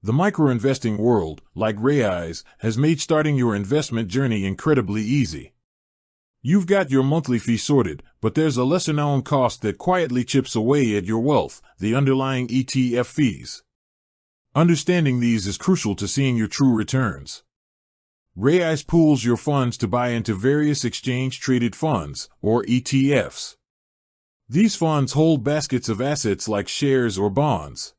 The micro-investing world, like Raiz, has made starting your investment journey incredibly easy. You've got your monthly fee sorted, but there's a lesser-known cost that quietly chips away at your wealth: the underlying ETF fees. Understanding these is crucial to seeing your true returns. Raiz pools your funds to buy into various exchange-traded funds, or ETFs. These funds hold baskets of assets like shares or bonds.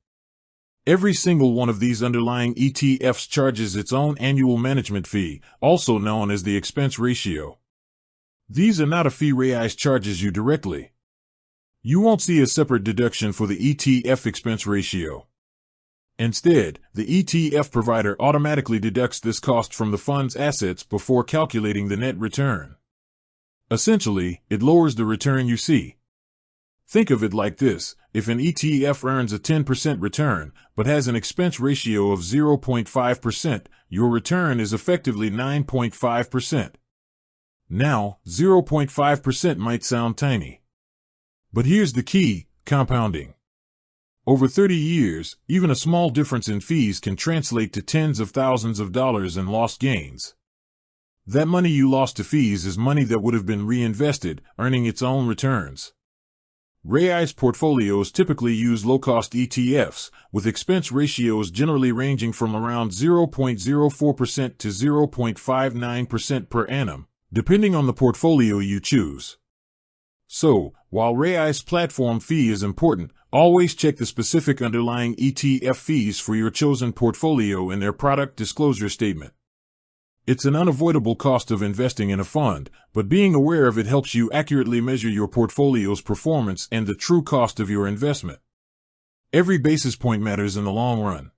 Every single one of these underlying ETFs charges its own annual management fee, also known as the expense ratio. These are not a fee Raiz charges you directly. You won't see a separate deduction for the ETF expense ratio. Instead, the ETF provider automatically deducts this cost from the fund's assets before calculating the net return. Essentially, it lowers the return you see. Think of it like this: if an ETF earns a 10% return, but has an expense ratio of 0.5%, your return is effectively 9.5%. Now, 0.5% might sound tiny. But here's the key: compounding. Over 30 years, even a small difference in fees can translate to tens of thousands of dollars in lost gains. That money you lost to fees is money that would have been reinvested, earning its own returns. Raiz portfolios typically use low-cost ETFs, with expense ratios generally ranging from around 0.04% to 0.59% per annum, depending on the portfolio you choose. So, while Raiz platform fee is important, always check the specific underlying ETF fees for your chosen portfolio in their product disclosure statement. It's an unavoidable cost of investing in a fund, but being aware of it helps you accurately measure your portfolio's performance and the true cost of your investment. Every basis point matters in the long run.